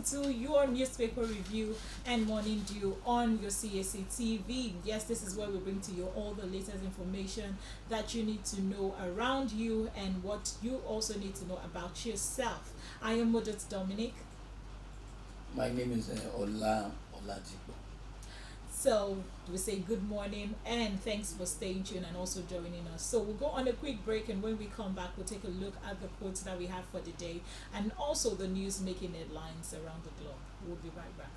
to your newspaper review and morning dew on your Cactv. Yes, this is where we bring to you all the latest information that you need to know around you and what you also need to know about yourself. I am Modest Dominic. My name is Oladipo. So we say good morning and thanks for staying tuned and also joining us. So we'll go on a quick break, and when we come back, we'll take a look at the quotes that we have for the day and also the news making headlines around the globe. We'll be right back.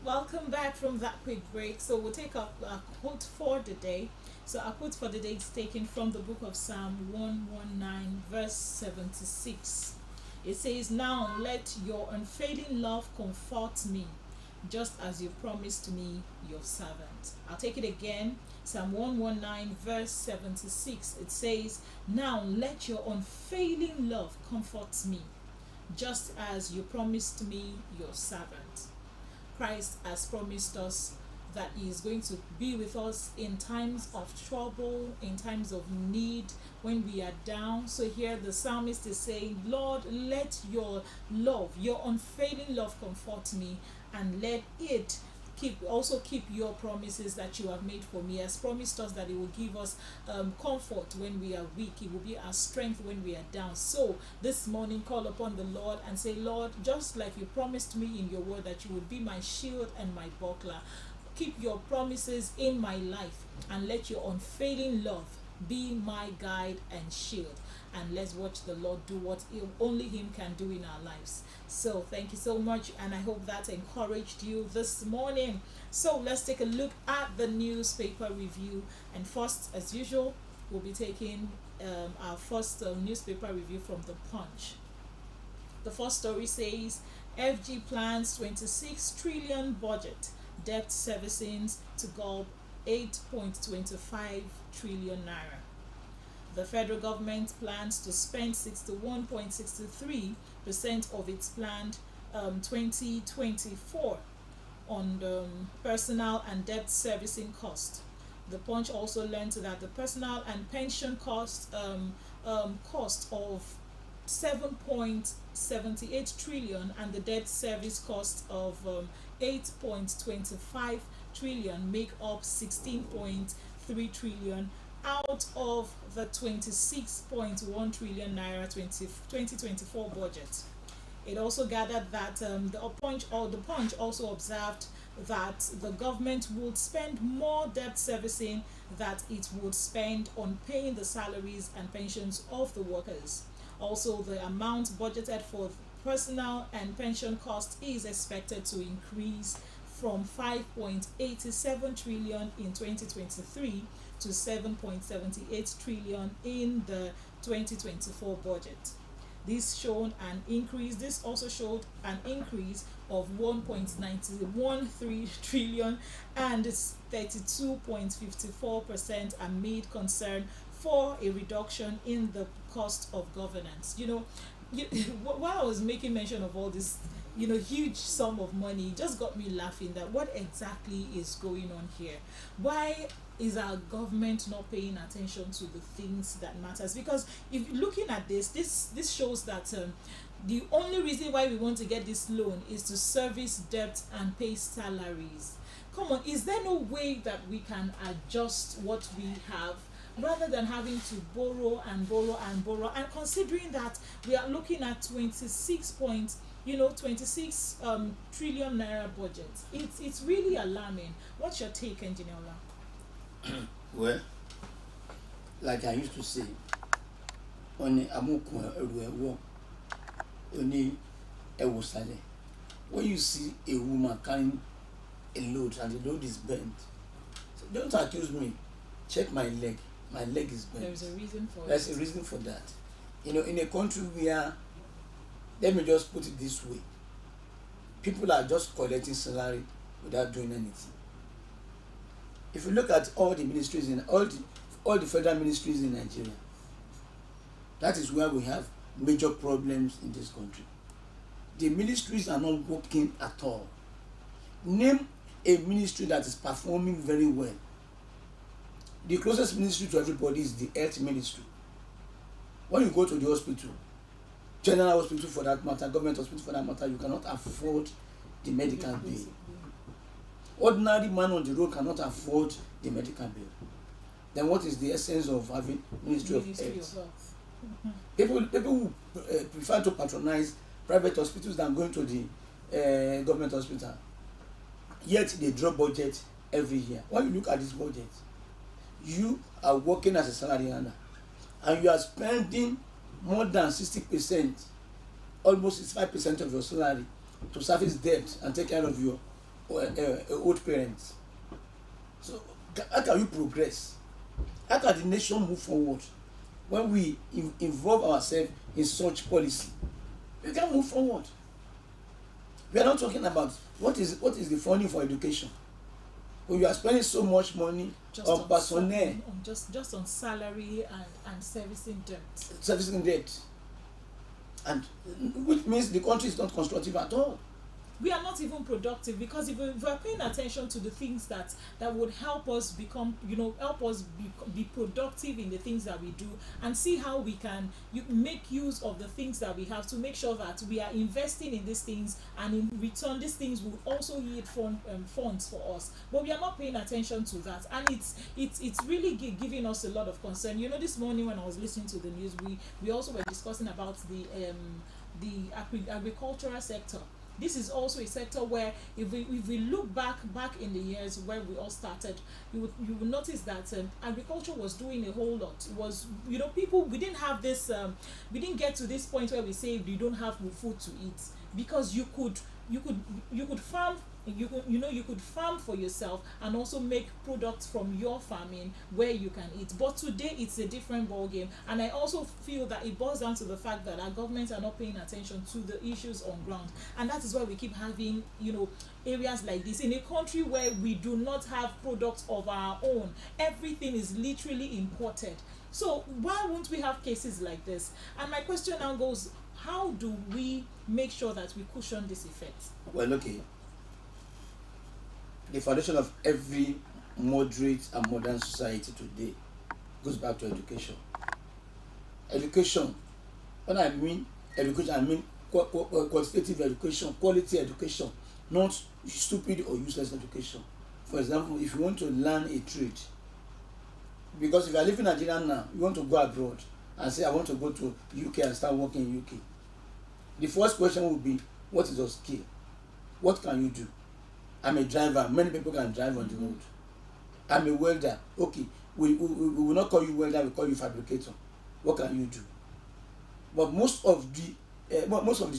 Welcome back from that quick break. So we'll take up a quote for the day. So our quote for the day is taken from the book of Psalm 119 verse 76. It says, "Now let your unfailing love comfort me, just as you promised me, your servant." I'll take it again. Psalm 119 verse 76. It says, "Now let your unfailing love comfort me, just as you promised me, your servant." Christ has promised us that He is going to be with us in times of trouble, in times of need, when we are down. So here the psalmist is saying, Lord, let your love, your unfailing love comfort me, and let it keep your promises that you have made for me. He has promised us that He will give us comfort when we are weak. It will be our strength when we are down. So this morning, call upon the Lord and say, Lord, just like you promised me in your word that you would be my shield and my buckler, keep your promises in my life and let your unfailing love be my guide and shield. And let's watch the Lord do what only Him can do in our lives. So thank you so much, and I hope that encouraged you this morning. So let's take a look at the newspaper review. And first, as usual, we'll be taking our first newspaper review from the Punch. The first story says, FG plans 26 trillion budget, debt servicing to gulp 8.25 trillion naira. The federal government plans to spend 61.63% of its planned 2024 on personal and debt servicing cost. The Punch also learned that the personal and pension cost cost of 7.78 trillion and the debt service cost of 8.25 trillion make up 16.3 trillion out of the 26.1 trillion naira 2024 budget. It also gathered that the Punch also observed that the government would spend more debt servicing that it would spend on paying the salaries and pensions of the workers. Also, the amount budgeted for personal and pension costs is expected to increase from 5.87 trillion in 2023 to 7.78 trillion in the 2024 budget. This also showed an increase of 1.913 trillion and 32.54% amid concern for a reduction in the cost of governance. While I was making mention of all this, huge sum of money, it just got me laughing that what exactly is going on here? Why is our government not paying attention to the things that matters? Because if you're looking at this shows that the only reason why we want to get this loan is to service debt and pay salaries. Come on, is there no way that we can adjust what we have rather than having to borrow and borrow and borrow? And considering that we are looking at 26 trillion naira budget, it's really alarming. What's your take, Engineer Ola? Well, like I used to say, when you see a woman carrying a load and the load is bent, so don't accuse me. Check my leg. My leg is bent. There's a reason for There's a reason for that. In a country where, let me just put it this way, people are just collecting salary without doing anything. If you look at all the ministries in all the federal ministries in Nigeria, that is where we have major problems in this country. The ministries are not working at all. Name a ministry that is performing very well. The closest ministry to everybody is the health ministry. When you go to the hospital, general hospital for that matter, government hospital for that matter, you cannot afford the medical bill. Ordinary man on the road cannot afford the medical bill. Then what is the essence of having Ministry of Health? People who prefer to patronize private hospitals than going to the government hospital. Yet they drop budget every year. When you look at this budget, you are working as a salary earner and you are spending more than 60%, almost 65% of your salary to service debt and take care of your old parents. So how can you progress? How can the nation move forward when we involve ourselves in such policy? We can't move forward. We are not talking about what is the funding for education. When you are spending so much money on personnel, just on salary and servicing debt, and which means the country is not constructive at all. We are not even productive, because if we're paying attention to the things that would help us become, help us be productive in the things that we do, and see how we can make use of the things that we have to make sure that we are investing in these things, and in return these things will also yield funds for us. But we are not paying attention to that, and it's really giving us a lot of concern. This morning when I was listening to the news, we also were discussing about the agricultural sector. This is also a sector where if we look back in the years where we all started, you will notice that agriculture was doing a whole lot. It was, people, we didn't have this, we didn't get to this point where we say you don't have food to eat, because you could farm. You could farm for yourself and also make products from your farming where you can eat. But today it's a different ball game, and I also feel that it boils down to the fact that our governments are not paying attention to the issues on ground, and that is why we keep having areas like this in a country where we do not have products of our own. Everything is literally imported. So why won't we have cases like this? And my question now goes, how do we make sure that we cushion this effect? Well, okay. The foundation of every moderate and modern society today goes back to education. Education, when I mean education, I mean quantitative education, quality education, not stupid or useless education. For example, if you want to learn a trade, because if you are living in Nigeria now, you want to go abroad and say, I want to go to UK and start working in UK. The first question would be, what is your skill? What can you do? I'm a driver. Many people can drive on the road. I'm a welder. Okay, we will not call you welder, we call you fabricator. What can you do? But most of the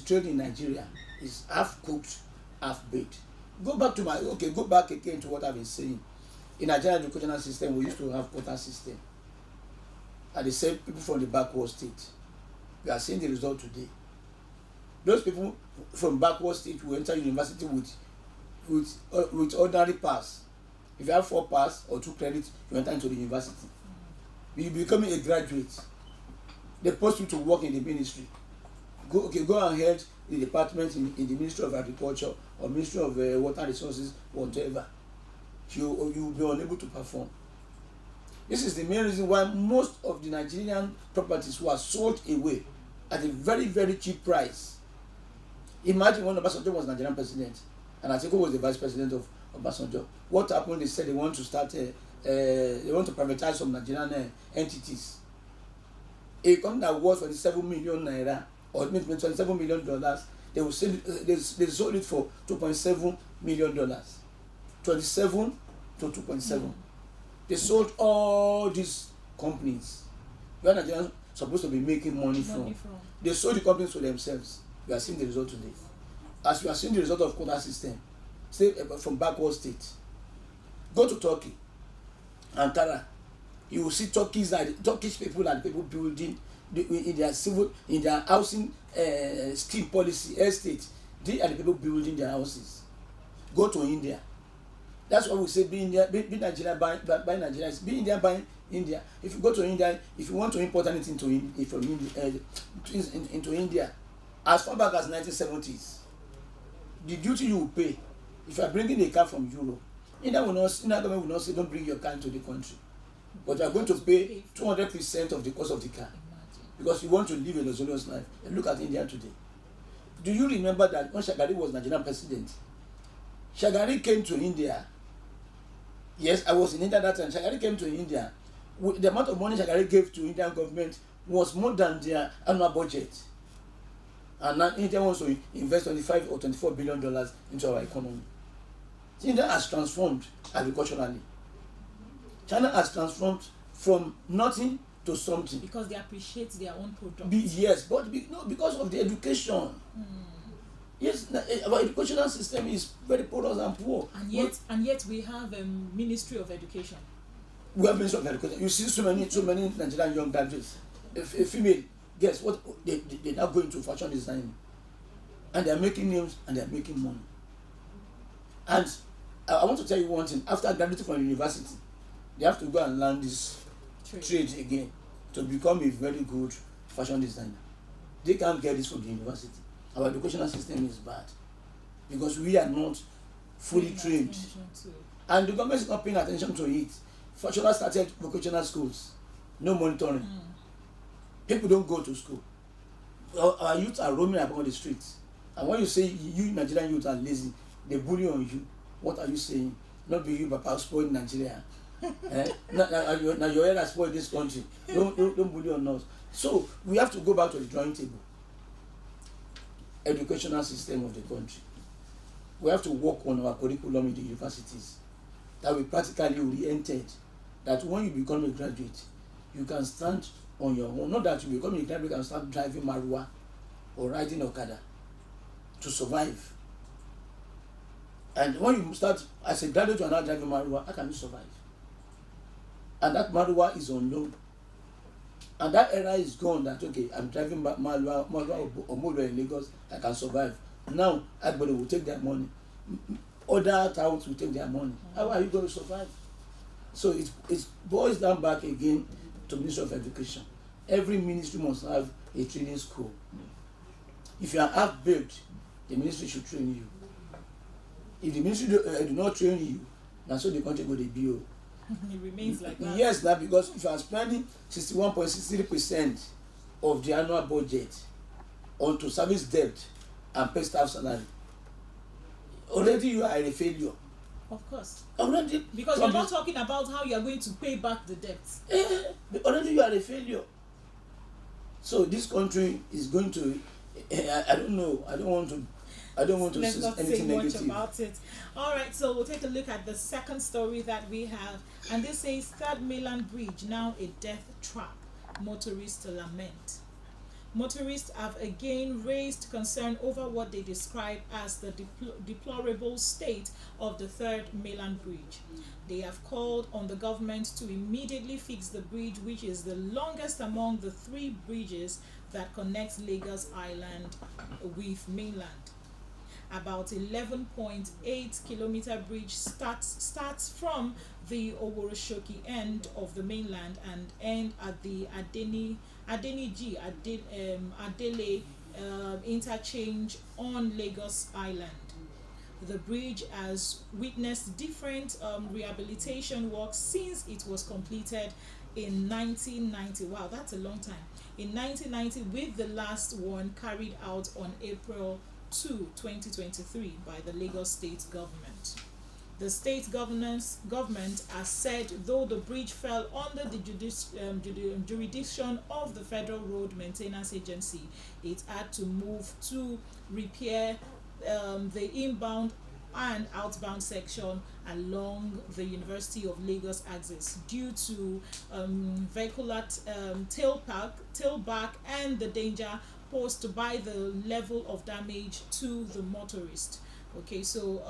trade in Nigeria is half cooked, half baked. Go back again to what I've been saying. In Nigerian educational system, we used to have quota system. And they said people from the backward state. We are seeing the result today. Those people from backward state will enter university with ordinary pass. If you have 4 pass or 2 credits, you enter into the university. You become a graduate. They post you to work in the ministry. Go and head the department in the Ministry of Agriculture or Ministry of Water Resources, whatever. You will be unable to perform. This is the main reason why most of the Nigerian properties were sold away at a very, very cheap price. Imagine when Obasanjo was Nigerian president and Atiku was the vice president of Obasanjo. What happened? They said they want to privatize some Nigerian entities. A company that was for $27 million or $27 million, they sold it for $2.7 million. 27 to 2.7. They sold all these companies where Nigerians supposed to be making money from. They sold the companies to themselves. We are seeing the result today. As we are seeing the result of quota system, say from backward state. Go to Turkey, Ankara. You will see Turkish people and people building in their housing scheme policy estate. They are the people building their houses. Go to India. That's why we say be Nigeria buying Nigeria, be India buying India. If you go to India, if you want to import anything from India, into India, as far back as 1970s, the duty you will pay if you are bringing a car from Europe, India government will not say don't bring your car into the country, but you are going to pay 200% of the cost of the car because you want to live a luxurious life. And look at India today. Do you remember that when Shagari was Nigerian president, Shagari came to India? Yes, I was in India that time. Shagari came to India. The amount of money Shagari gave to Indian government was more than their annual budget. And now India wants to invest 25 or 24 billion dollars into our economy. India has transformed agriculturally. China has transformed from nothing to something. Because they appreciate their own product. Yes, but because of the education. Yes, our educational system is very porous and poor. And yet we have a Ministry of Education. We have Ministry of Education. You see so many Nigerian young graduates, a female, guess what? They now go into fashion design, and they are making names and they are making money. And I want to tell you one thing: after graduating from university, they have to go and learn this trade again to become a very good fashion designer. They can't get this from the university. Our educational system is bad because we are not fully trained, and the government is not paying attention to it. Fortunately, started vocational schools, no monitoring. People don't go to school. Our youth are roaming about the streets, and when you say you Nigerian youth are lazy, they bully on you. What are you saying? Not be you, Papa, spoiled Nigeria. Now your head has spoiled this country. Don't bully on us. So we have to go back to the drawing table. Educational system of the country. We have to work on our curriculum in the universities that we practically oriented, that when you become a graduate, you can stand on your own. Not that you become a graduate and start driving Marwa or riding Okada to survive. And when you start as a graduate, you are not driving Marwa, how can you survive? And that Marwa is unknown. And that era is gone, that okay, I'm driving Marwa or Molo in Lagos, I can survive. Now everybody will take their money. Other towns will take their money. How are you going to survive? So it boils down back again to Ministry of Education. Every ministry must have a training school. If you are half-baked, the ministry should train you. If the ministry do not train you, that's so the country go to BO. It remains like that. Yes, that because if you are spending 61.63% of the annual budget onto service debt and pay staff salary, already you are a failure. Of course. Already, because you're not talking about how you are going to pay back the debt. Already you are a failure. So this country is going to. I don't know. I don't want to Let's not anything say much negative about it. All right, so we'll take a look at the second story that we have, and this says Third Mainland Bridge now a death trap. Motorists lament. Motorists have again raised concern over what they describe as the deplorable state of the Third Mainland Bridge. They have called on the government to immediately fix the bridge, which is the longest among the 3 bridges that connects Lagos Island with mainland. About 11.8 kilometer bridge starts from the Oworoshoki end of the mainland and end at the Adele interchange on Lagos Island. The bridge has witnessed different rehabilitation works since it was completed in 1990. Wow, that's a long time. In 1990, with the last one carried out on April 2, 2023 by the Lagos State Government. The state government has said though the bridge fell under the jurisdiction of the Federal Road Maintenance Agency, it had to move to repair the inbound and outbound section along the University of Lagos axis due to vehicular tailback and the danger posed by the level of damage to the motorist. Okay, so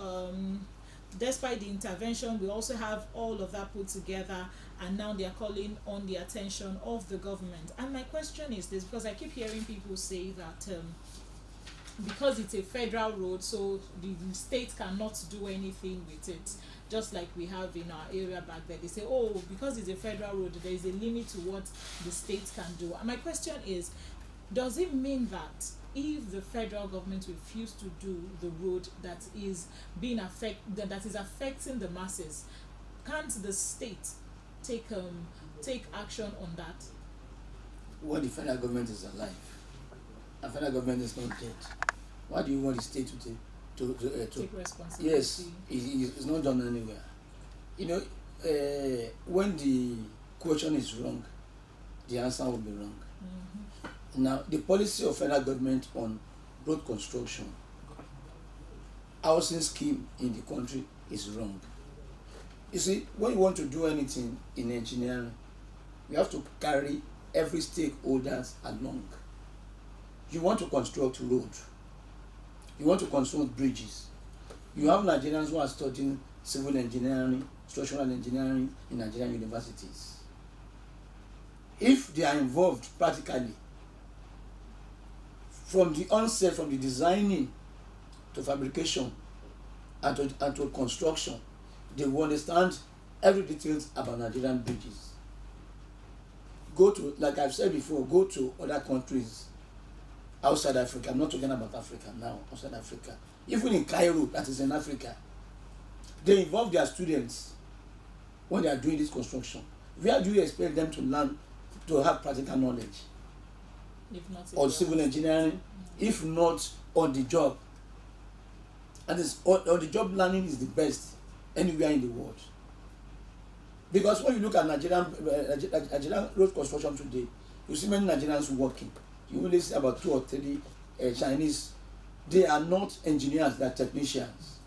despite the intervention, we also have all of that put together, and now they are calling on the attention of the government. And my question is this, because I keep hearing people say that because it's a federal road, so the state cannot do anything with it. just like we have in our area back there. They say, oh, because it's a federal road, there is a limit to what the state can do. And my question is, does it mean that if the federal government refuse to do the road that is being that is affecting the masses, can't the state take action on that? When the federal government is alive, and federal government is not dead, why do you want the state to take responsibility? Yes, it's not done anywhere. You know, when the question is wrong, the answer will be wrong. Mm-hmm. Now, the policy of federal government on road construction, housing scheme in the country is wrong. You see, when you want to do anything in engineering, you have to carry every stakeholders along. You want to construct roads, you want to construct bridges. You have Nigerians who are studying civil engineering, structural engineering in Nigerian universities. If they are involved practically, from the onset, from the designing to fabrication and to construction, they will understand every details about Nigerian bridges. Go to, like I've said before, go to other countries outside Africa. I'm not talking about Africa now, outside Africa. Even in Cairo, that is in Africa, they involve their students when they are doing this construction. Where do you expect them to learn, to have practical knowledge? If not Or civil engineering, if not on the job. And this on the job learning is the best anywhere in the world. Because when you look at Nigerian road construction today, you see many Nigerians working. You only see about 2 or 3 Chinese. They are not engineers, they are technicians.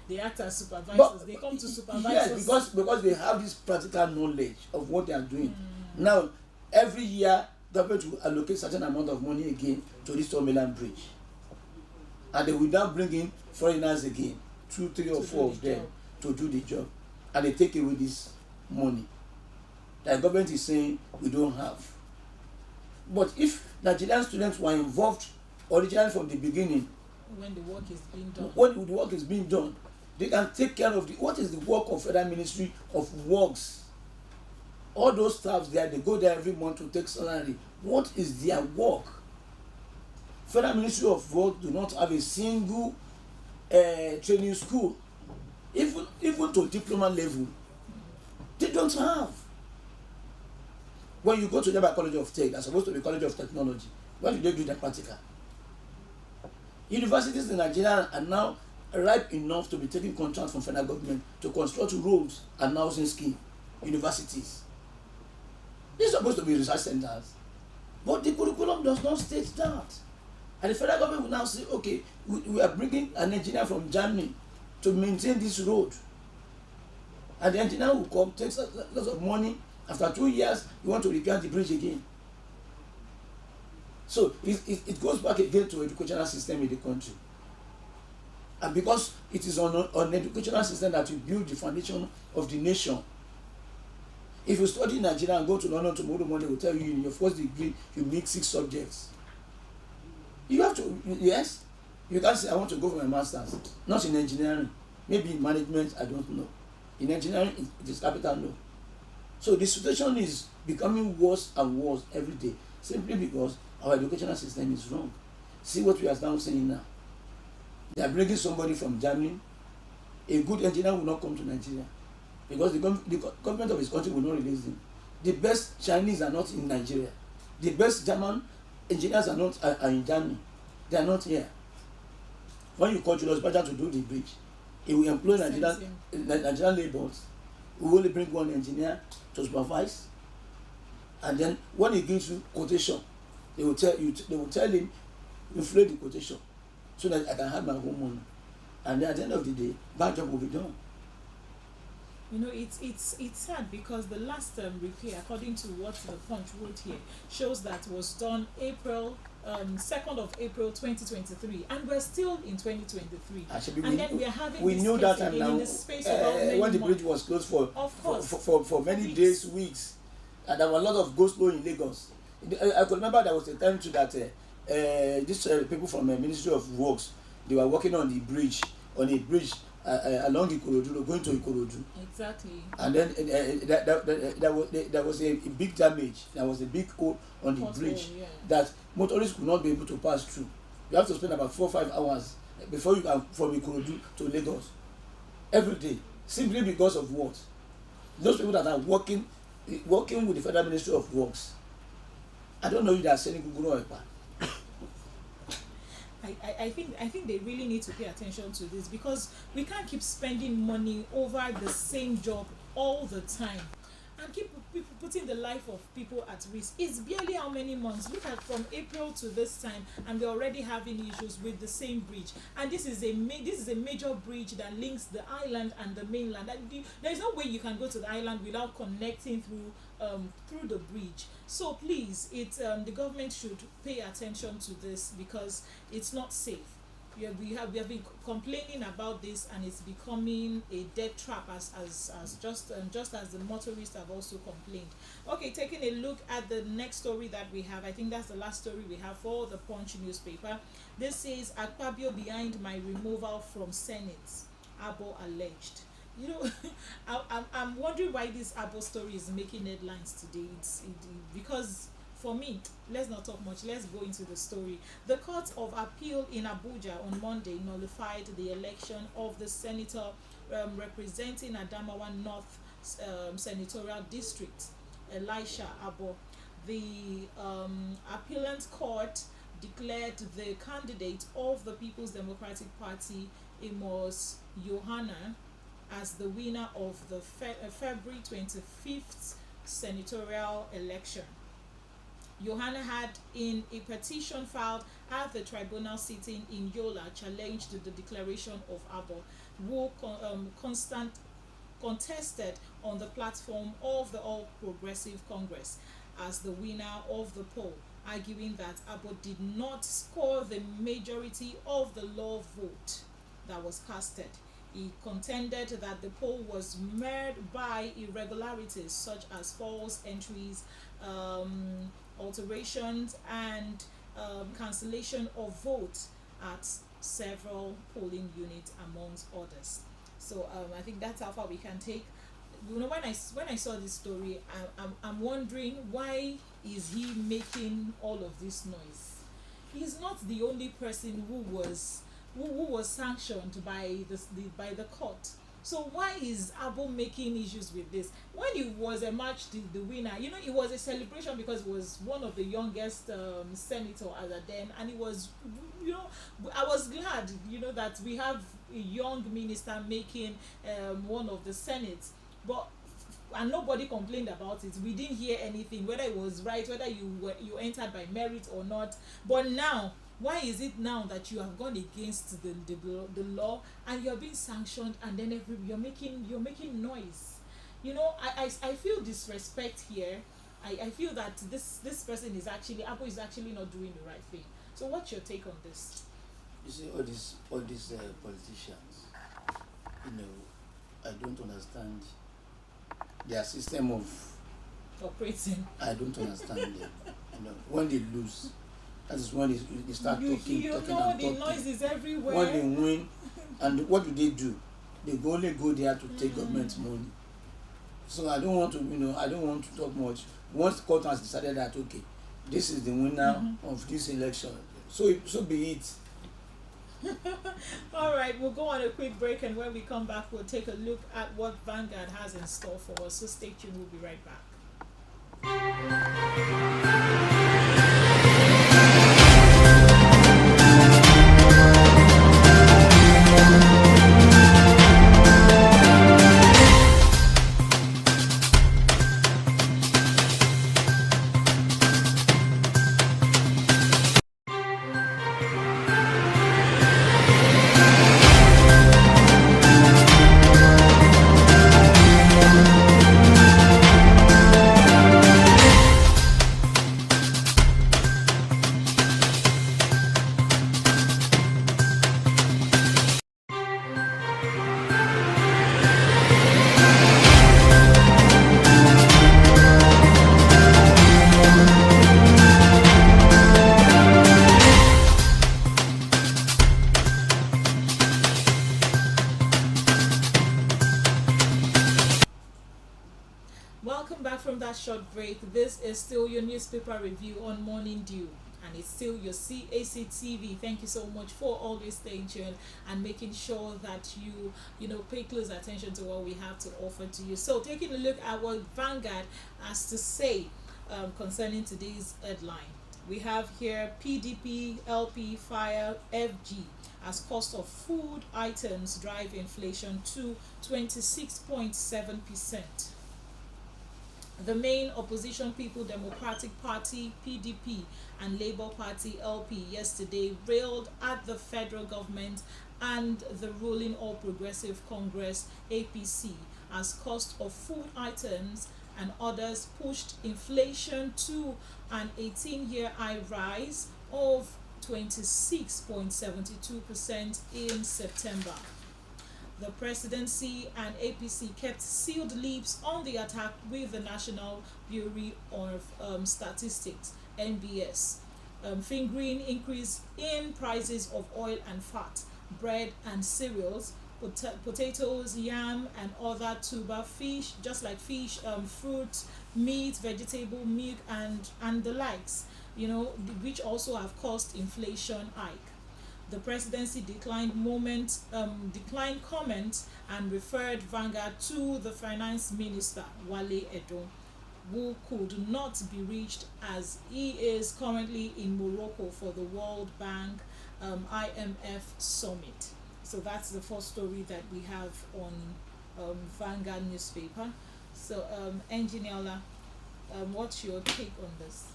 They act as supervisors. They come to supervise. Yes, because they have this practical knowledge of what they are doing. Now, every year, government will allocate certain amount of money again to restore Mainland Bridge. And they will now bring in foreigners again, 2, 3 or 4 of them to do the job. And they take away this money. The government is saying we don't have. But if Nigerian students were involved originally from the beginning, when the work is being done, when the work is being done, they can take care of what is the work of Federal Ministry of Works. All those staffs there, they go there every month to take salary. What is their work? Federal Ministry of Work do not have a single training school, even to diploma level. They don't have. When you go to the College of Tech, that's supposed to be College of Technology, where do they do their practical? Universities in Nigeria are now ripe enough to be taking contracts from federal government to construct roads and housing scheme. Universities. These are supposed to be research centers. But the curriculum does not state that. And the federal government will now say, okay, we are bringing an engineer from Germany to maintain this road. And the engineer will come, takes lots of money. After 2 years, you want to repair the bridge again. So it goes back again to educational system in the country. And because it is on educational system that you build the foundation of the nation. If you study in Nigeria and go to London tomorrow morning, they will tell you in your first degree, you need 6 subjects. You have to, yes, you can't say, I want to go for my master's. Not in engineering. Maybe in management, I don't know. In engineering, it is capital no. So the situation is becoming worse and worse every day, simply because our educational system is wrong. See what we are now saying now. They are bringing somebody from Germany. A good engineer will not come to Nigeria because the government of his country will not release him. The best Chinese are not in Nigeria. The best German engineers are in Germany. They are not here. When you call Julius Baja to do the bridge, he will employ Nigerian laborers. We will only bring one engineer to supervise, and then when he gives you quotation, they will tell him, inflate the quotation so that I can have my own money. And then at the end of the day, bad job will be done. You know, it's sad because the last repair, according to what the Punch wrote here, shows that was done April 2nd of April 2023, and we're still in 2023. Actually, and then we are having we this knew case that time again now, in the space of about many when the months. bridge was closed for many weeks. days, weeks, and there were a lot of go slow in Lagos. I could remember there was a time too that these people from the Ministry of Works, they were working on a bridge along Ikorodu Road, going to Ikorodu. Exactly. And then there was a big damage. There was a big hole on the bridge Yeah. that motorists could not be able to pass through. You have to spend about 4 or 5 hours before you can from Ikorodu to Lagos every day, simply because of what? Those people that are working with the Federal Ministry of Works. I don't know if they are selling Google or Epa. I think they really need to pay attention to this, because we can't keep spending money over the same job all the time and keep putting the life of people at risk. It's barely how many months. Look at from April to this time, and we're already having issues with the same bridge. And this is a major bridge that links the island and the mainland. There is no way you can go to the island without connecting through the bridge. So please, the government should pay attention to this, because it's not safe. We have been complaining about this, and it's becoming a death trap as just as the motorists have also complained. Okay, taking a look at the next story that we have, I think that's the last story we have for the Punch newspaper. This says, Akpabio behind my removal from Senate, Abo alleged. You know, I'm wondering why this Abo story is making headlines today. Because for me, let's not talk much. Let's go into the story. The Court of Appeal in Abuja on Monday nullified the election of the senator representing Adamawa North Senatorial District, Elisha Abo. The appellant court declared the candidate of the People's Democratic Party, Amos Yohana, as the winner of the February 25th senatorial election. Johanna had, in a petition filed at the tribunal sitting in Yola, challenged the declaration of Abo, who contested on the platform of the All Progressive Congress as the winner of the poll, arguing that Abo did not score the majority of the law vote that was casted. He contended that the poll was marred by irregularities such as false entries, alterations, and cancellation of votes at several polling units, amongst others. So I think that's how far we can take. You know, when I saw this story, I'm wondering, why is he making all of this noise? He's not the only person who was sanctioned by the court. So why is Abo making issues with this? When he was emerged the winner, you know, it was a celebration because he was one of the youngest senator at then, and it was, you know, I was glad, you know, that we have a young minister making one of the Senate, and nobody complained about it. We didn't hear anything, whether it was right, whether you entered by merit or not. But now, why is it now that you have gone against the law and you're being sanctioned, and then you're making noise? You know, I feel disrespect here. I feel that this person is actually, Abo is actually not doing the right thing. So what's your take on this? You see, all these politicians, you know, I don't understand their system of operating. I don't understand them. You know, when they lose, that is when they start talking. The noise is everywhere. When they win, and what do? They only go there to take government money. So I don't want to talk much. Once the court has decided that, okay, this is the winner of this election, so be it. All right, we'll go on a quick break, and when we come back, we'll take a look at what Vanguard has in store for us. So stay tuned, we'll be right back. from that short break. This is still your newspaper review on Morning Dew, and it's still your CACTV. Thank you so much for always staying tuned and making sure that you know pay close attention to what we have to offer to you. So taking a look at what Vanguard has to say concerning today's headline. We have here PDP LP fire FG as cost of food items drive inflation to 26.7%. The main opposition People Democratic Party (PDP) and Labour Party (LP) yesterday railed at the federal government and the ruling All Progressive Congress (APC) as cost of food items and others pushed inflation to an 18-year high rise of 26.72% in September. The presidency and APC kept sealed lips on the attack with the National Bureau of Statistics (NBS), fingering increase in prices of oil and fat, bread and cereals, potatoes, yam, and other tuber fish, just like fish, fruit, meat, vegetable, milk, and the likes. Which also have caused inflation hike. The presidency declined comment and referred Vanguard to the finance minister Wale Edun, who could not be reached as he is currently in Morocco for the World Bank IMF summit. So that's the first story that we have on Vanguard newspaper. So Engineer Ola, what's your take on this?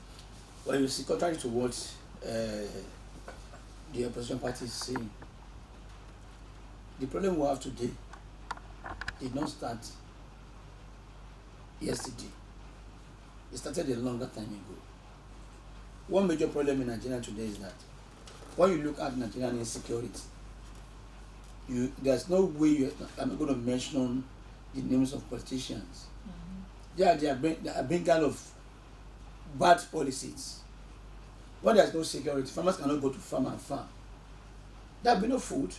Well, you see, contrary to what the opposition party is saying, the problem we have today did not start yesterday. It started a longer time ago. One major problem in Nigeria today is that when you look at Nigerian insecurity, there's no way I'm not going to mention the names of politicians. Mm-hmm. They are being kind of bad policies. When there's no security, farmers cannot go to farm and farm. There will be no food.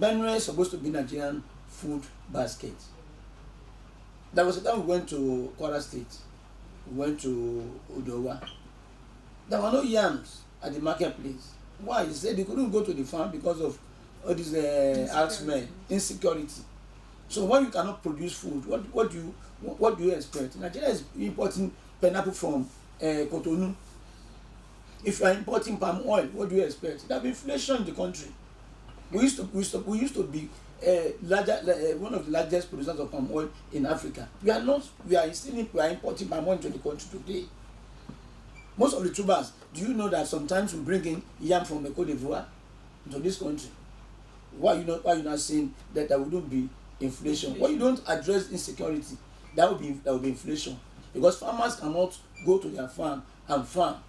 Benue is supposed to be Nigerian food basket. There was a time we went to Kwara State, we went to Odowa. There were no yams at the marketplace. Why? They said they couldn't go to the farm because of all these herdsmen, insecurity. So when you cannot produce food, what do you expect? Nigeria is importing pineapple from Cotonou. If you are importing palm oil, what do you expect? There will be inflation in the country. We used to be one of the largest producers of palm oil in Africa. We are importing palm oil into the country today. Most of the tubers, do you know that sometimes we bring in yam from Cote d'Ivoire into this country? Why you not saying that there wouldn't be inflation? When you don't address insecurity, there will be inflation, because farmers cannot go to their farm and farm.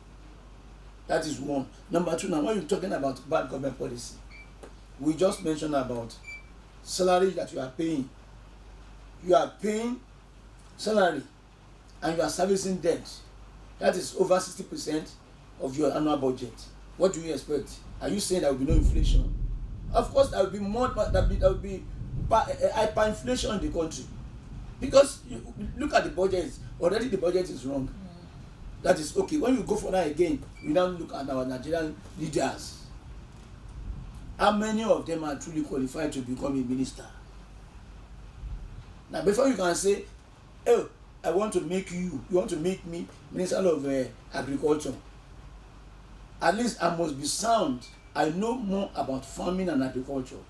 That is one. Number two, now when you're talking about bad government policy, we just mentioned about salary that you are paying. You are paying salary and you are servicing debt. That is over 60% of your annual budget. What do you expect? Are you saying there will be no inflation? Of course, there will be more, but there will be hyperinflation in the country. Because you look at the budget, already the budget is wrong. That is okay. When you go for that again, we now look at our Nigerian leaders. How many of them are truly qualified to become a minister? Now, before you can say, oh, you want to make me Minister of Agriculture, at least I must be sound. I know more about farming and agriculture.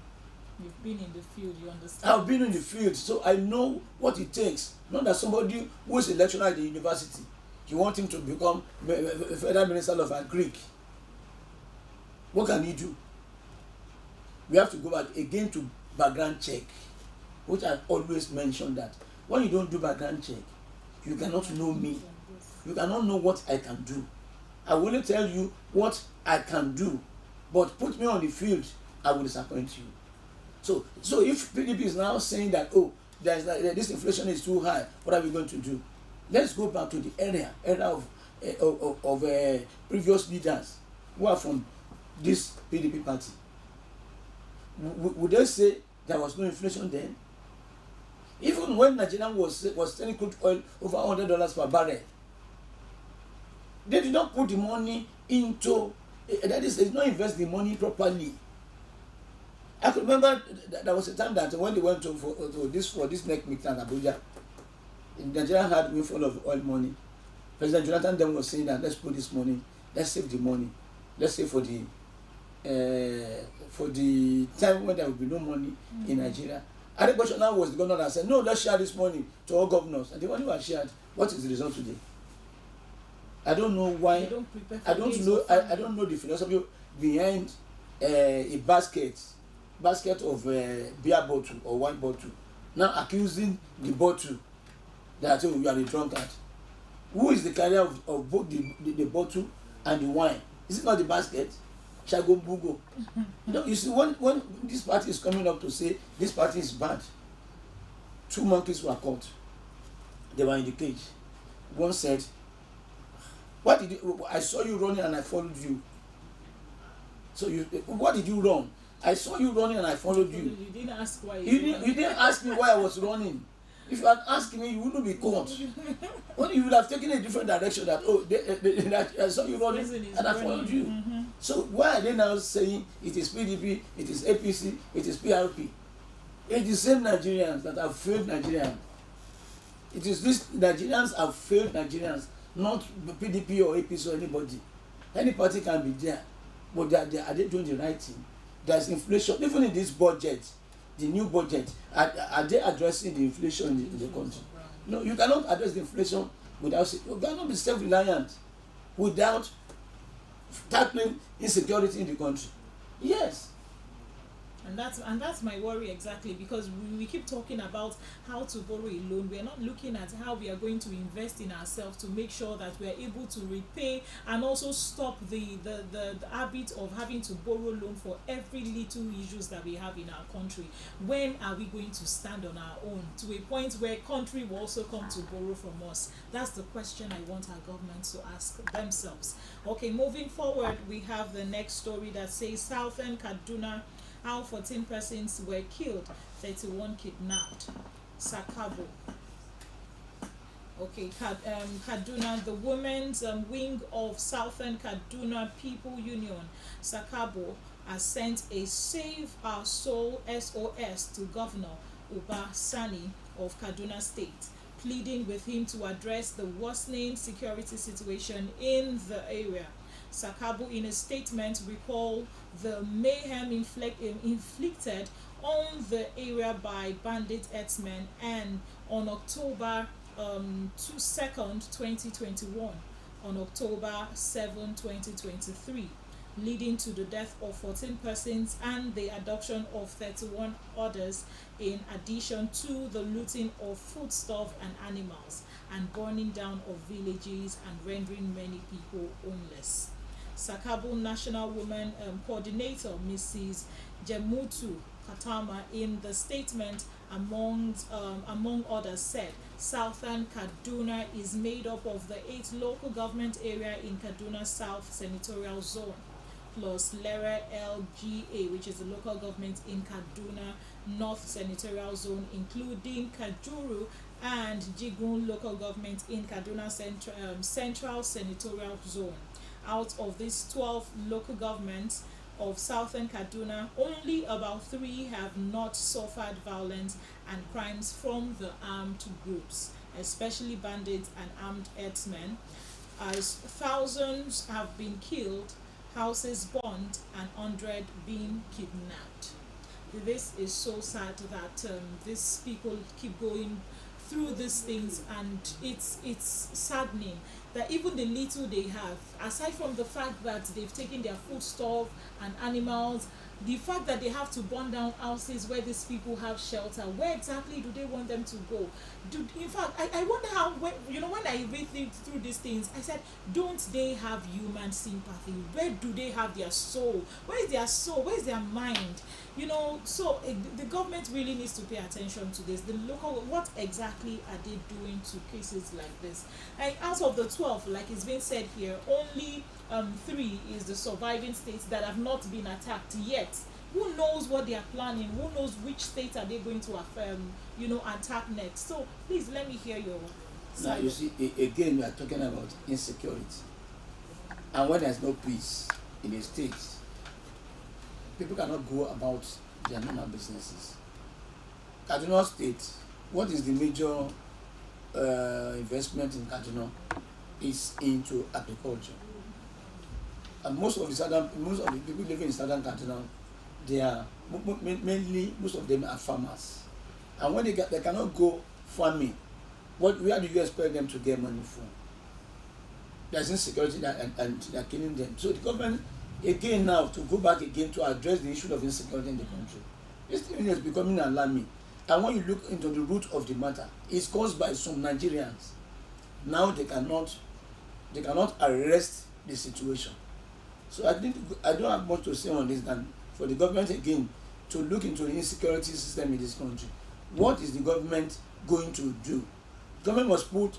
You've been in the field, you understand. I've been in the field, so I know what it takes. Not that somebody who is a lecturer at the university, you want him to become Federal Minister of Agric. What can he do? We have to go back again to background check, which I always mention that when you don't do background check, you cannot know me. You cannot know what I can do. I will only tell you what I can do, but put me on the field, I will disappoint you. So if PDP is now saying that, oh, this inflation is too high, what are we going to do? Let's go back to the era of previous leaders who are from this PDP party. Would they say there was no inflation then? Even Even when Nigeria was selling crude oil over $100 per barrel, they did not put the money into, that is, they did not invest the money properly. I could remember there was a time that when they went for this next meeting in Abuja, Nigeria had windfall of oil money. President Jonathan then was saying that let's put this money, let's save the money, let's save for the time when there will be no money in Nigeria. Adegboshola was the governor that said, no, let's share this money to all governors. And the money was shared. What is the result today? I don't know why. I don't know the philosophy behind a basket of beer bottle or wine bottle. Now accusing the bottle that you are a drunkard. Who is the carrier of both the bottle and the wine? Is it not the basket? Shago Bugo. You see, when this party is coming up to say this party is bad, 2 monkeys were caught. They were in the cage. One said, "What did you? I saw you running and I followed you." So what did you run? I saw you running and I followed you. You didn't ask why. You didn't ask me why I was running. If you had asked me, you wouldn't be caught. Only you would have taken a different direction. That I saw you running and I followed you. So why are they now saying it is PDP, it is APC, it is PRP? It's the same Nigerians that have failed Nigerians. It is these Nigerians have failed Nigerians, not PDP or APC or anybody. Any party can be there, but are they doing the right thing? There's inflation, even in this budget, the new budget. Are they addressing the inflation in the country? No, you cannot address the inflation without. You cannot be self-reliant without tackling insecurity in the country. Yes. And that's my worry exactly, because we keep talking about how to borrow a loan. We are not looking at how we are going to invest in ourselves to make sure that we are able to repay and also stop the habit of having to borrow loan for every little issues that we have in our country. When are we going to stand on our own to a point where country will also come to borrow from us? That's the question I want our government to ask themselves. Okay, moving forward, we have the next story that says Southern Kaduna, how 14 persons were killed, 31 kidnapped. Sakabo. Okay, Kaduna, the women's wing of Southern Kaduna People Union, Sakabo, has sent a Save Our Soul SOS to Governor Uba Sani of Kaduna State, pleading with him to address the worsening security situation in the area. Sakabo, in a statement, recalled the mayhem inflicted on the area by bandit herdsmen, and on October 2nd, 2021, on October 7, 2023, leading to the death of 14 persons and the adoption of 31 others, in addition to the looting of foodstuff and animals and burning down of villages and rendering many people homeless. Sakabo National Women Coordinator Mrs. Jemutu Katama, in the statement, among others, said Southern Kaduna is made up of the 8 local government area in Kaduna South Senatorial Zone, plus Lere LGA, which is the local government in Kaduna North Senatorial Zone, including Kajuru and Jigun local government in Kaduna Central Senatorial Zone. Out of these 12 local governments of Southern Kaduna, only about 3 have not suffered violence and crimes from the armed groups, especially bandits and armed herdsmen, as thousands have been killed, houses burned, and 100 being kidnapped. This is so sad that these people keep going through these things, and it's saddening that even the little they have, aside from the fact that they've taken their foodstuff and animals, the fact that they have to burn down houses where these people have shelter, where exactly do they want them to go? In fact, I wonder how, when I read through these things, I said, don't they have human sympathy? Where do they have their soul? Where is their soul? Where is their mind? So the government really needs to pay attention to this. The local, what exactly are they doing to cases like this? And out of the 12, like it's been said here, only 3 is the surviving states that have not been attacked yet. Who knows what they are planning? Who knows which state are they going to affirm, attack next? So please let me hear your Now side. you see, again we are talking about insecurity, and when there's no peace in the states, people cannot go about their normal businesses. Kaduna State, what is the major investment in Kaduna? Is into agriculture, and most of the people living in southern Kaduna, they are mainly, most of them are farmers, and when they cannot go farming, where do you expect them to get money from? There's insecurity and they're killing them. So the government, again now, to go back again to address the issue of insecurity in the country, this thing is becoming alarming. And when you look into the root of the matter, it's caused by some Nigerians. Now they cannot arrest the situation. So I think I don't have much to say on this than for the government again to look into the insecurity system in this country. What is the government going to do? The government must put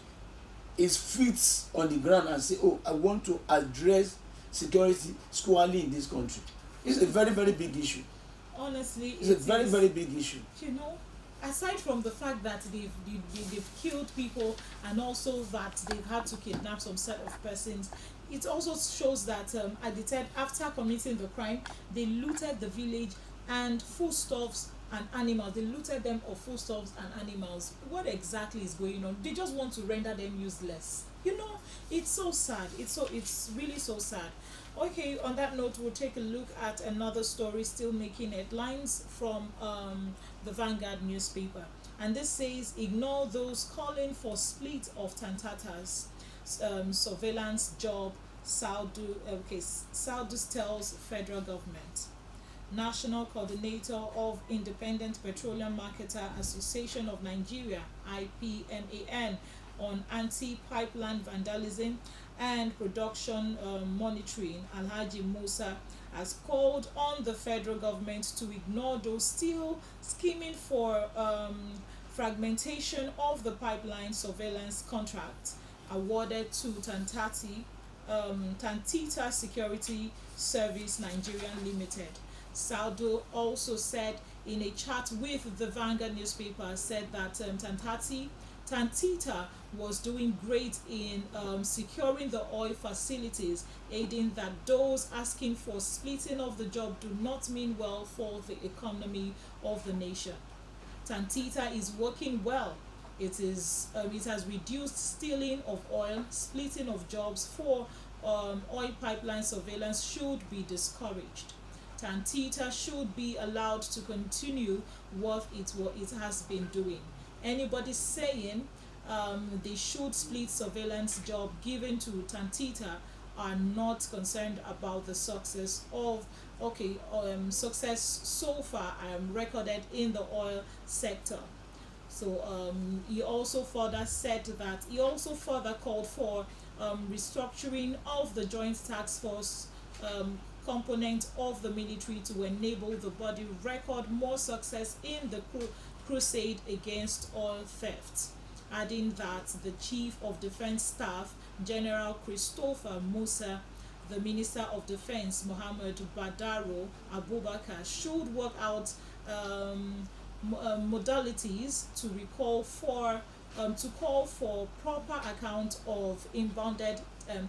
its feet on the ground and say, oh, I want to address security squarely in this country. It's a very, very big issue. Honestly, It's a very, very big issue. Aside from the fact that they've killed people, and also that they've had to kidnap some set of persons, it also shows that after committing the crime, they looted the village and foodstuffs and animals. They looted them of foodstuffs and animals. What exactly is going on? They just want to render them useless. It's so sad. It's really so sad. Okay, on that note, we'll take a look at another story still making headlines from the Vanguard newspaper. And this says, ignore those calling for split of Tantata's surveillance job, Saudi tells federal government. National Coordinator of Independent Petroleum Marketer Association of Nigeria, IPMAN, on anti-pipeline vandalism and production monitoring, Alhaji Musa, has called on the federal government to ignore those still scheming for fragmentation of the pipeline surveillance contract awarded to Tantita Security Service Nigeria Limited. Saudo also said in a chat with the Vanguard newspaper, said that Tantita was doing great in securing the oil facilities, aiding that those asking for splitting of the job do not mean well for the economy of the nation. Tantita is working well. It has reduced stealing of oil. Splitting of jobs for oil pipeline surveillance should be discouraged. Tantita should be allowed to continue what it has been doing. Anybody saying they should split surveillance job given to Tantita are not concerned about the success so far recorded in the oil sector. So he also further called for restructuring of the joint task force component of the military to enable the body record more success in the crusade against oil theft, adding that the Chief of Defense Staff, General Christopher Musa, the Minister of Defense, Mohammed Badaro Abubakar, should work out modalities to call for proper account of inbounded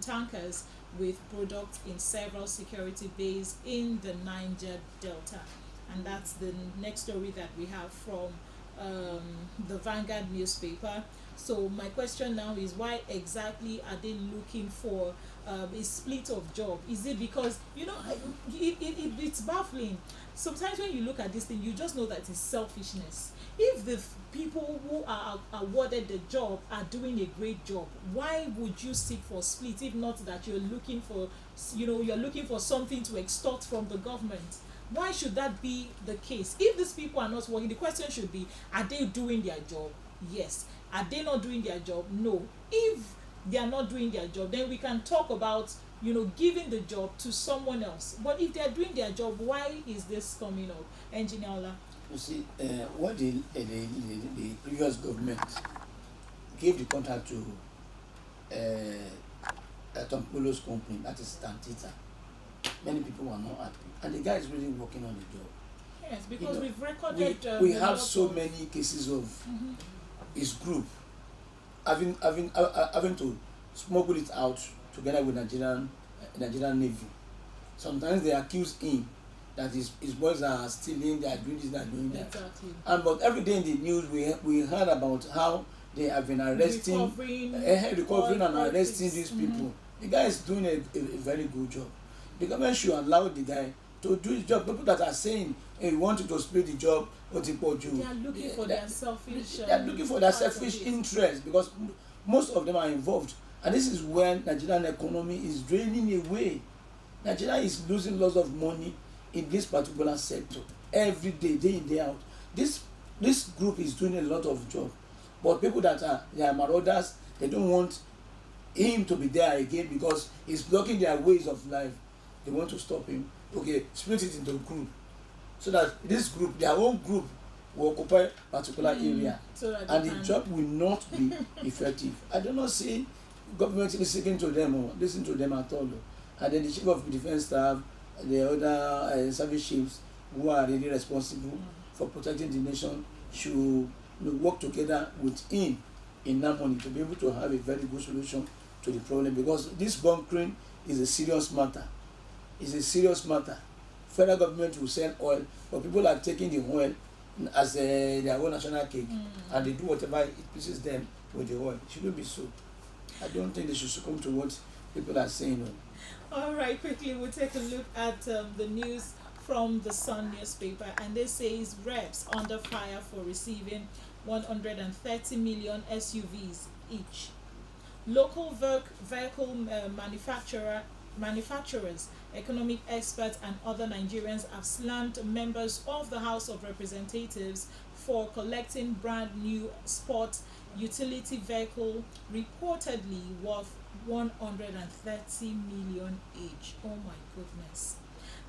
tankers with products in several security bases in the Niger Delta. And that's the next story that we have from the Vanguard newspaper. So my question now is, why exactly are they looking for a split of job? Is it because it's baffling? Sometimes when you look at this thing, you just know that it's selfishness. If the people who are awarded the job are doing a great job, why would you seek for split? If not that you're looking for something to extort from the government. Why should that be the case? If these people are not working, the question should be, are they doing their job? Yes. Are they not doing their job? No. If they are not doing their job, then we can talk about giving the job to someone else. But if they are doing their job, why is this coming up? Engineer Ola. You see, what the previous government gave the contract to. Tom Polo's company, that is Tantita. Tantita, you know, Tantita is a company that is working with the federal government. Tantita is working with the federal government. So, what the previous government gave the contract to Tom Polo's company, that is Tantita. Tantita many people were not happy, and the guy is really working on the job. Yes, because know, we've recorded. we a have lot so of, many cases of Mhm. his group having to smuggle it out together with Nigerian Navy. Sometimes they accuse him that his boys are stealing, they are doing this, they are doing that. Exactly. And but every day in the news we heard about how they have been arresting, recovering and arresting these people. The guy is doing a very good job. The government should allow the guy to do his job. People that are saying, hey, we want you to split the job, They are looking for their selfish. they are looking for their part of selfish it. interest, because most of them are involved, and this is when Nigerian economy is draining away. Nigeria is losing lots of money in this particular sector every day, day in, day out. This group is doing a lot of job, but people that are marauders, they don't want him to be there again because he's blocking their ways of life. They want to stop him. Okay, split it into group so that this group, their own group, will occupy particular area, So that and they the can- job will not be effective. I do not see government listening to them or listen to them at all. And then the chief of defence staff, the other service chiefs who are really responsible for protecting the nation should work together with him in harmony to be able to have a very good solution to the problem, because this bunkering is a serious matter. It's a serious matter. Federal government will sell oil, but people are taking the oil as their own national cake, and they do whatever it pleases them with the oil. It shouldn't be so. I don't think they should succumb to what people are saying. All right, quickly we'll take a look at the news from the Sun newspaper, and this says reps under fire for receiving 130 million SUVs each. Local vehicle manufacturers, economic experts, and other Nigerians have slammed members of the House of Representatives for collecting brand new sport utility vehicle reportedly worth 130 million each. Oh my goodness.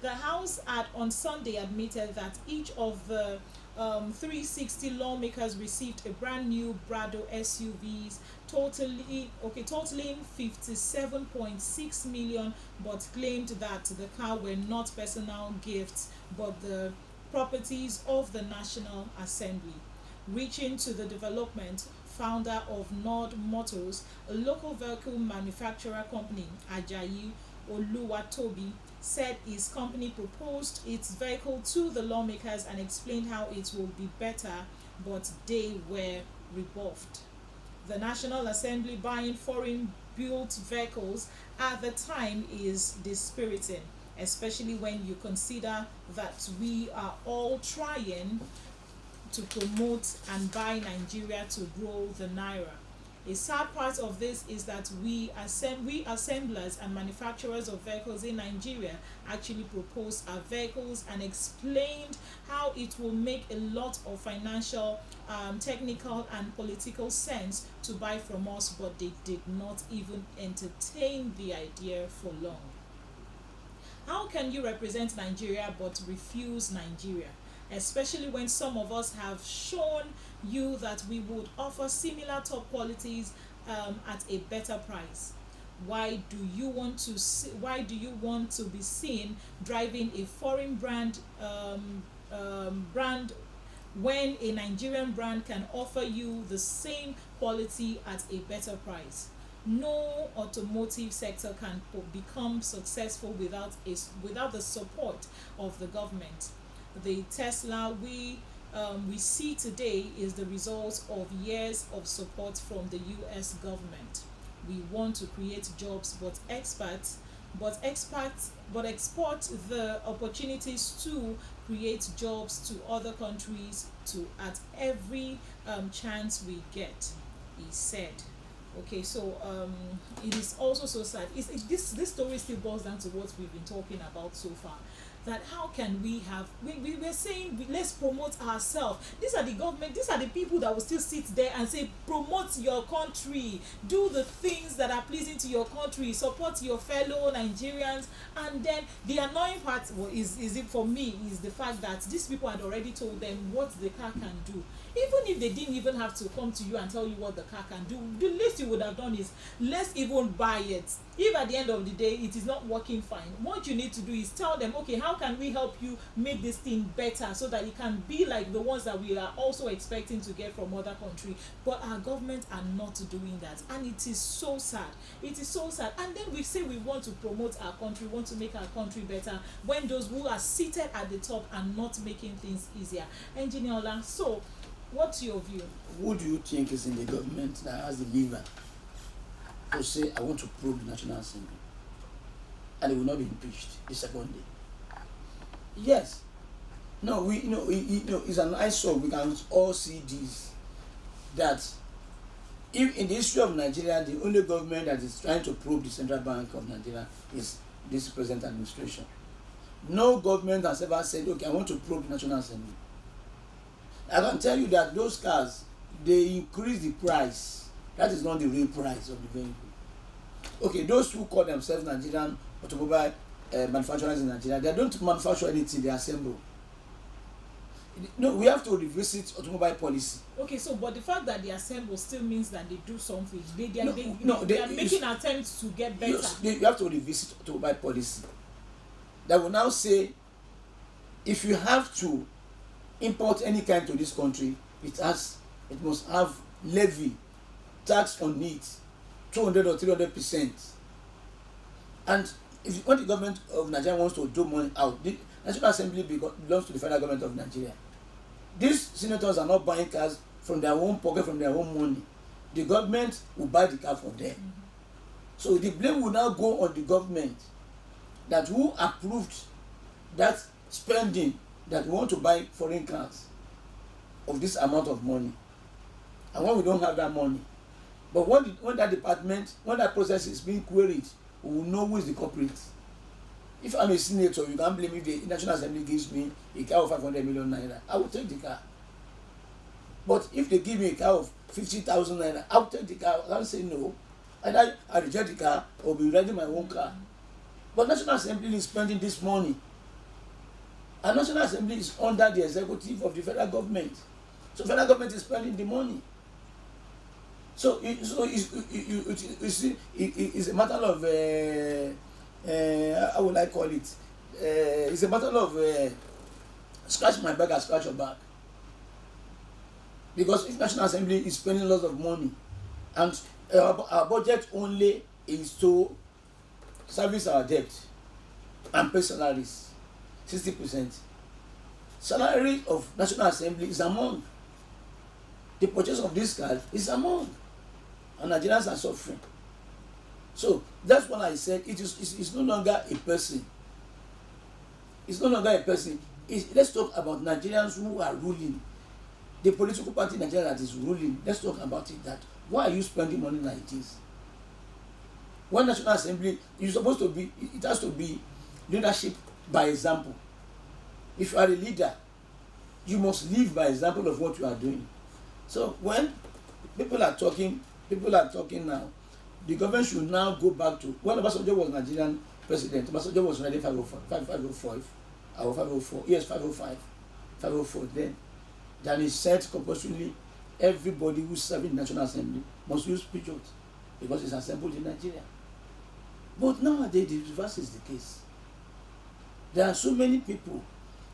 The House had on Sunday admitted that each of the 360 lawmakers received a brand new Brado SUVs totaling 57.6 million, but claimed that the car were not personal gifts but the properties of the National Assembly. Reaching to the development, founder of Nord Motors, a local vehicle manufacturer company, Ajayi Oluwatobi, said his company proposed its vehicle to the lawmakers and explained how it will be better, but they were rebuffed. The National Assembly buying foreign built vehicles at the time is dispiriting, especially when you consider that we are all trying to promote and buy Nigeria to grow the naira. A sad part of this is that we assemblers and manufacturers of vehicles in Nigeria actually proposed our vehicles and explained how it will make a lot of financial, technical and political sense to buy from us, but they did not even entertain the idea for long. How can you represent Nigeria but refuse Nigeria? Especially when some of us have shown you that we would offer similar top qualities at a better price. Why do you want to be seen driving a foreign brand when a Nigerian brand can offer you the same quality at a better price? No automotive sector can become successful without the support of the government. The Tesla we see today is the result of years of support from the US government. We want to create jobs, but export the opportunities to create jobs to other countries at every chance we get, he said. Okay, so it is also so sad. This story still boils down to what we've been talking about so far. that how can we have, we were saying let's promote ourselves. These are the government, these are the people that will still sit there and say promote your country, do the things that are pleasing to your country, support your fellow Nigerians. And then the annoying part is it for me is the fact that these people had already told them what the car can do. Even if they didn't even have to come to you and tell you what the car can do, the least you would have done is let's even buy it. If at the end of the day it is not working fine, what you need to do is tell them, okay, how can we help you make this thing better so that it can be like the ones that we are also expecting to get from other countries. But our government are not doing that, and it is so sad. It is so sad. And then we say we want to promote our country, want to make our country better, when those who are seated at the top are not making things easier. Engineer Ola, so what's your view? Who do you think is in the government that has the liver to say, I want to probe the National Assembly, and it will not be impeached the second day? Yes. No, it's an eyesore. We can all see this. That if in the history of Nigeria, the only government that is trying to probe the Central Bank of Nigeria is this present administration. No government has ever said, okay, I want to probe the National Assembly. I can tell you that those cars, they increase the price. That is not the real price of the vehicle. Okay, those who call themselves Nigerian automobile manufacturers in Nigeria, they don't manufacture anything, they assemble. No, we have to revisit automobile policy. Okay, so but the fact that they assemble still means that they do something. They are they making attempts to get better. You have to revisit automobile policy. That will now say, if you have to import any kind to this country, it must have levy, tax on it, 200 or 300%. And when the government of Nigeria wants to do money out, the National Assembly belongs to the federal government of Nigeria. These senators are not buying cars from their own pocket, from their own money. The government will buy the car for them. So the blame will now go on the government, that who approved that spending, that we want to buy foreign cars of this amount of money. And when we don't have that money, but when that department, when that process is being queried, we will know who is the culprit. If I'm a senator, you can't blame me if the National Assembly gives me a car of 500 million naira. I will take the car. But if they give me a car of 50,000 naira, I will take the car. I can't say no. Either I reject the car or be riding my own car. But National Assembly is spending this money. And National Assembly is under the executive of the federal government. So federal government is spending the money. So it's a matter of how would I call it? It's a matter of scratch my back and scratch your back. Because if National Assembly is spending lots of money, and our budget only is to service our debt and pay salaries, 60%. Salary of National Assembly is among. The purchase of this card is among. And Nigerians are suffering. So that's what I said. It's no longer a person. It's no longer a person. Let's talk about Nigerians who are ruling. The political party in Nigeria that is ruling. Let's talk about it. That why are you spending money like this? One National Assembly, you're supposed to be. It has to be leadership by example. If you are a leader, you must live by example of what you are doing. So when people are talking now, the government should now go back to when Obasanjo was Nigerian president. Obasanjo was ready 505 or 504. Yes, 505, 504. Then he said compulsorily everybody who serves in the National Assembly must use pidgin because it's assembled in Nigeria. But nowadays the reverse is the case. There are so many people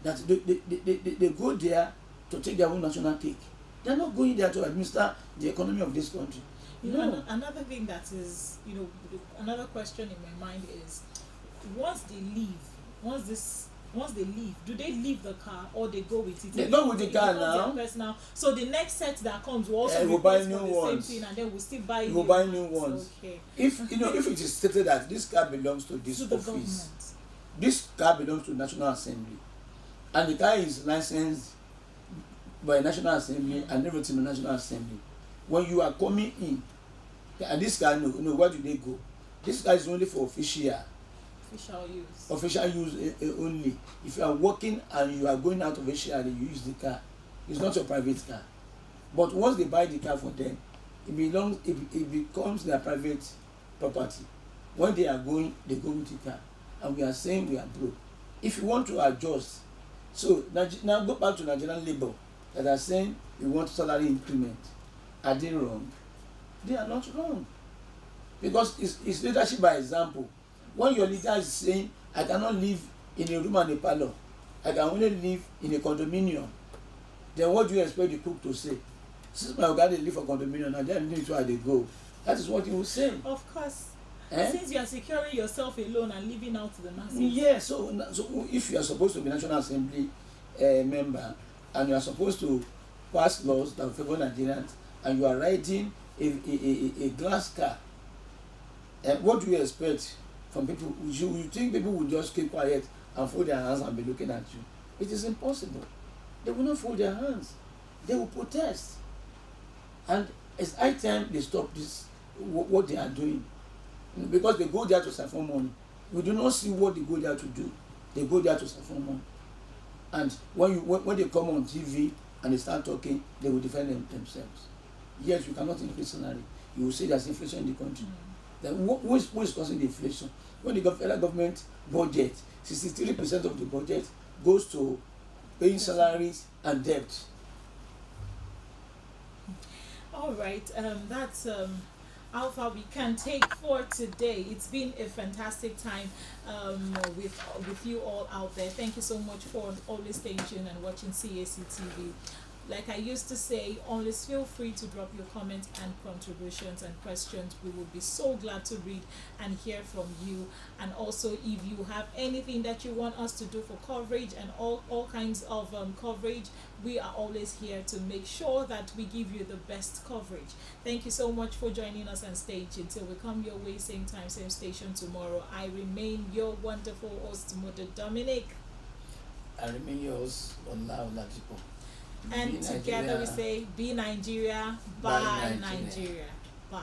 that they go there to take their own national cake. They are not going there to administer the economy of this country. Another thing that is, another question in my mind is, once they leave, do they leave the car or they go with it? They go with the car now. So the next set that comes will also we'll buy new ones. Same thing, and then we'll still buy. We'll buy new ones. Okay. If if it is stated that this car belongs to this office, this car belongs to National Assembly, and the car is licensed by National Assembly and everything in National Assembly. When you are coming in, and this car, where do they go? This car is only for official, Official use. Official use only. If you are working and you are going out of Asia and you use the car, it's not your private car. But once they buy the car for them, it becomes their private property. When they are going, they go with the car. And we are saying we are broke. If you want to adjust, so now go back to Nigerian labor that are saying we want salary increment. Are they wrong? They are not wrong. Because it's leadership by example. When your leader is saying, I cannot live in a room and a parlor, I can only live in a condominium, then what do you expect the cook to say? Since my oga dey live for condominium, and then need to where they go. That is what he will say. Of course. Since you are securing yourself alone and living out to the masses. Yeah, so if you are supposed to be National Assembly member and you are supposed to pass laws that favor Nigerians and you are riding a glass car, what do you expect from people? You think people will just keep quiet and fold their hands and be looking at you? It is impossible. They will not fold their hands. They will protest. And it's high time they stop this, what they are doing. Because they go there to siphon money. We do not see what they go there to do. They go there to siphon money. And when they come on TV and they start talking, they will defend themselves. Yes, you cannot increase salary. You will say there's inflation in the country. Then who is causing the inflation? When the federal government budget, 63% of the budget goes to paying salaries and debt. All right, that's how far we can take for today. It's been a fantastic time with you all out there. Thank you so much for always staying tuned and watching Cactv. Like I used to say, always feel free to drop your comments and contributions and questions. We will be so glad to read and hear from you. And also, if you have anything that you want us to do for coverage and all kinds of coverage, we are always here to make sure that we give you the best coverage. Thank you so much for joining us and stay tuned till we come your way, same time, same station tomorrow. I remain your wonderful host, Mother Dominic. I remain yours, Ola Oladipo. And together we say, be Nigeria, buy Nigeria. Bye.